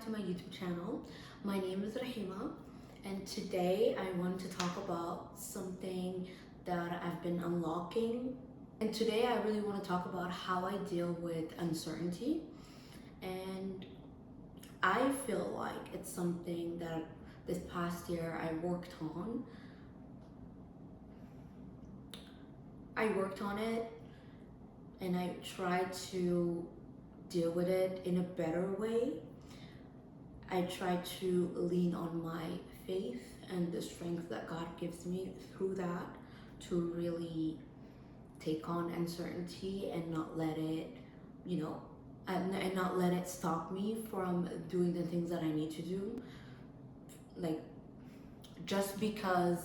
back to my YouTube channel. My name is Rahima, and today I want to talk about something that I've been unlocking. And today I really want to talk about how I deal with uncertainty. And I feel like it's something that this past year I worked on. I worked on it and I tried to deal with it in a better way. I try to lean on my faith and the strength that God gives me through that to really take on uncertainty and not let it, and not let it stop me from doing the things that I need to do. Like just because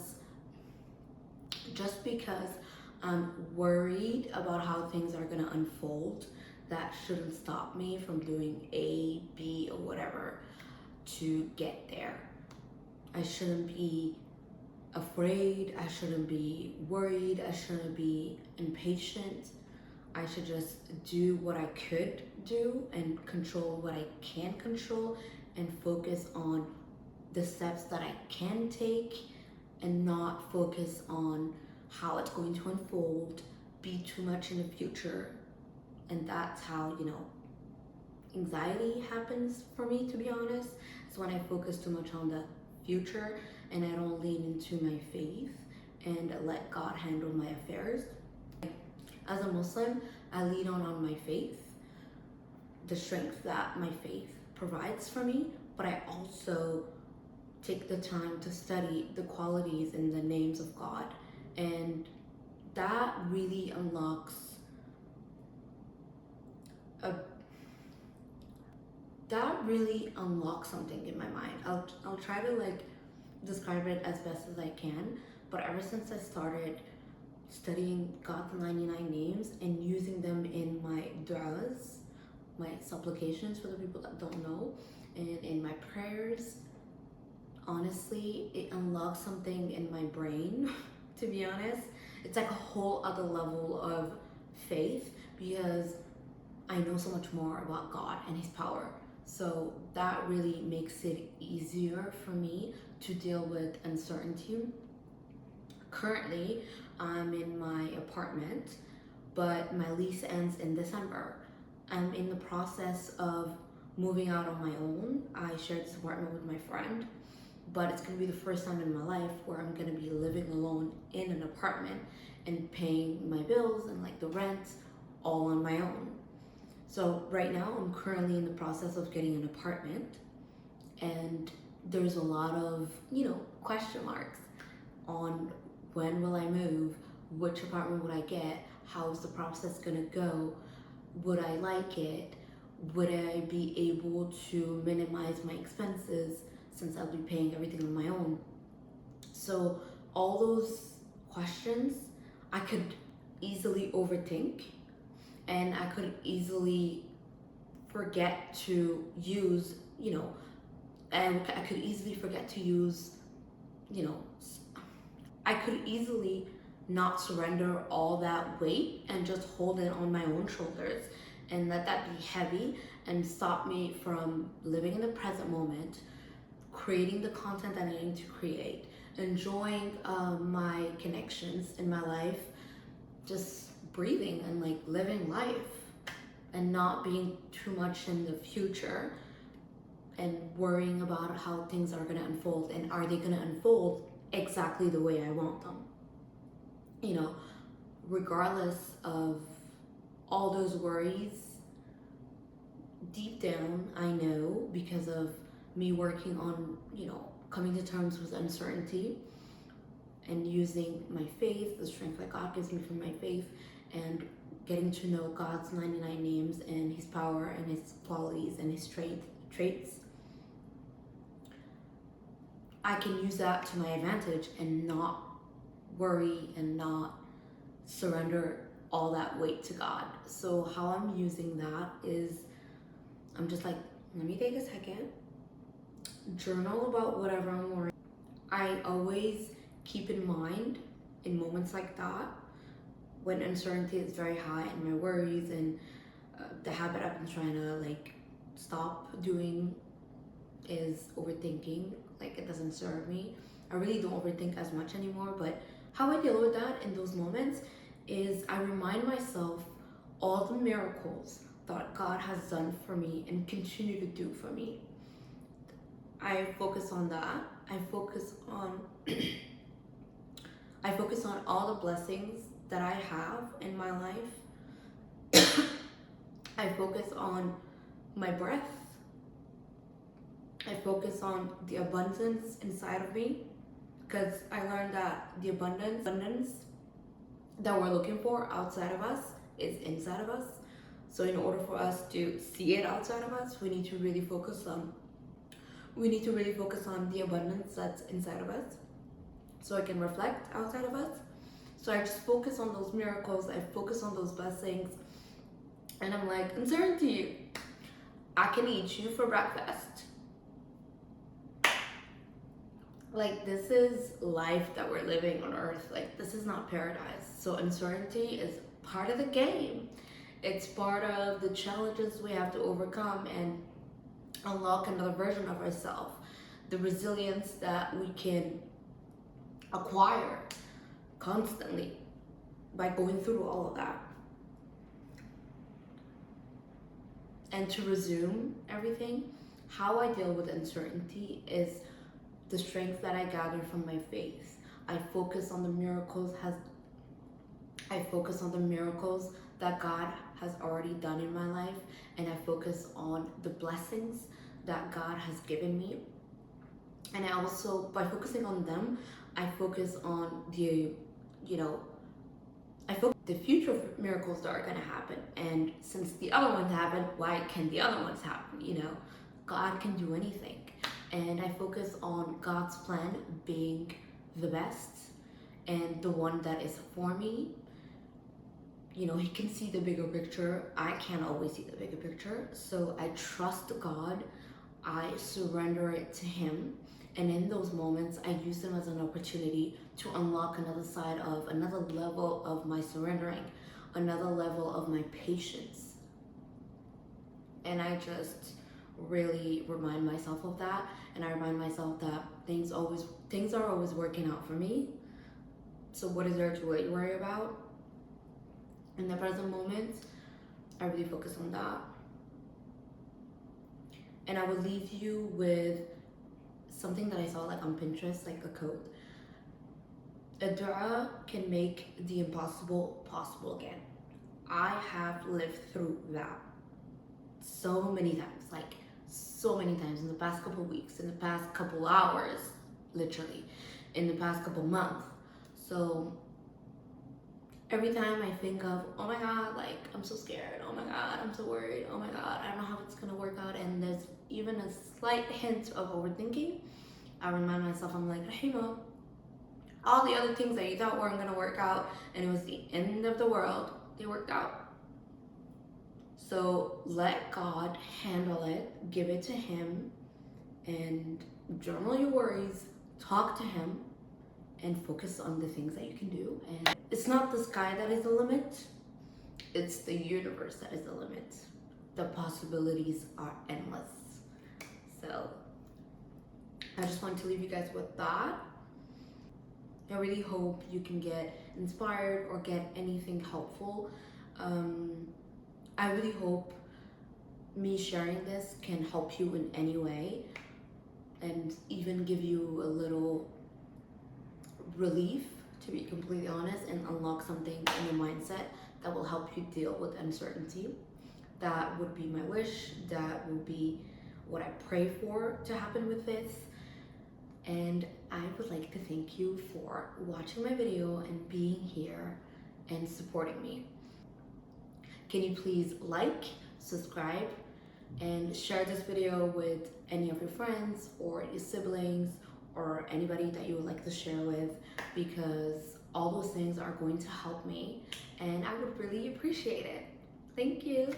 I'm worried about how things are gonna unfold, that shouldn't stop me from doing A, B, or whatever to get there. I shouldn't be afraid, I shouldn't be worried, I shouldn't be impatient. I should just do what I could do and control what I can control and focus on the steps that I can take and not focus on how it's going to unfold, be too much in the future. And that's how, anxiety happens for me, to be honest. It's when I focus too much on the future and I don't lean into my faith and let God handle my affairs. As a Muslim, I lean on my faith, the strength that my faith provides for me, but I also take the time to study the qualities and the names of God. And that really unlocks something in my mind. I'll try to describe it as best as I can, but ever since I started studying God's 99 names and using them in my du'as, my supplications for the people that don't know, and in my prayers, honestly, it unlocks something in my brain. To be honest, it's like a whole other level of faith because I know so much more about God and His power. So that really makes it easier for me to deal with uncertainty. Currently, I'm in my apartment, but my lease ends in December. I'm in the process of moving out on my own. I share this apartment with my friend, but it's gonna be the first time in my life where I'm gonna be living alone in an apartment and paying my bills and the rent all on my own. So right now I'm currently in the process of getting an apartment, and there's a lot of, question marks on when will I move, which apartment would I get, how's the process gonna go, would I like it, would I be able to minimize my expenses since I'll be paying everything on my own. So all those questions I could easily overthink, and I could easily forget to use, and I could easily forget to use, I could easily not surrender all that weight and just hold it on my own shoulders and let that be heavy and stop me from living in the present moment, creating the content that I need to create, enjoying my connections in my life, just breathing and living life and not being too much in the future and worrying about how things are going to unfold and are they going to unfold exactly the way I want them. Regardless of all those worries, deep down I know, because of me working on, coming to terms with uncertainty and using my faith, the strength that God gives me from my faith, and getting to know God's 99 names and His power and His qualities and His traits, I can use that to my advantage and not worry and not surrender all that weight to God. So how I'm using that is I'm just let me take a second, journal about whatever I'm worrying. I always keep in mind in moments like that, when uncertainty is very high and my worries and the habit I've been trying to stop doing is overthinking. Like, it doesn't serve me. I really don't overthink as much anymore, but how I deal with that in those moments is I remind myself all the miracles that God has done for me and continue to do for me. I focus on that. I focus on I focus on all the blessings that I have in my life. I focus on my breath. I focus on the abundance inside of me, because I learned that the abundance that we're looking for outside of us is inside of us. So in order for us to see it outside of us, we need to really focus on the abundance that's inside of us, so it can reflect outside of us. So I just focus on those miracles, I focus on those blessings, and I'm like, uncertainty, I can eat you for breakfast. Like, this is life that we're living on earth. Like, this is not paradise. So uncertainty is part of the game. It's part of the challenges we have to overcome and unlock another version of ourselves. The resilience that we can acquire constantly by going through all of that. And to resume everything, how I deal with uncertainty is the strength that I gather from my faith. I focus on the miracles that God has already done in my life, and I focus on the blessings that God has given me. And I also, by focusing on them, I focus on the future miracles that are going to happen. And since the other ones happen, why can the other ones happen? God can do anything. And I focus on God's plan being the best and the one that is for me. He can see the bigger picture. I can't always see the bigger picture. So I trust God. I surrender it to Him. And in those moments, I use them as an opportunity to unlock another level of my surrendering, another level of my patience. And I just really remind myself of that. And I remind myself that things are always working out for me. So what is there to worry about? In the present moment, I really focus on that. And I will leave you with something that I saw on Pinterest, like a quote. A dua can make the impossible possible again. I have lived through that so many times in the past couple weeks, in the past couple hours, literally, in the past couple months. So every time I think of, oh my God, I'm so scared, oh my God, I'm so worried, oh my God, I don't know how it's gonna work out, and there's even a slight hint of overthinking, I remind myself, I'm like, Rahima, all the other things that you thought weren't gonna work out and it was the end of the world, they worked out. So let God handle it, give it to Him, and journal your worries, talk to Him, and focus on the things that you can do. And it's not the sky that is the limit, it's the universe that is the limit. The possibilities are endless. So I just wanted to leave you guys with that. I really hope you can get inspired or get anything helpful. I really hope me sharing this can help you in any way and even give you a little relief, to be completely honest, and unlock something in your mindset that will help you deal with uncertainty. That would be my wish. That would be what I pray for to happen with this. And I would like to thank you for watching my video and being here and supporting me. Can you please like, subscribe, and share this video with any of your friends or your siblings or anybody that you would like to share with, because all those things are going to help me and I would really appreciate it. Thank you.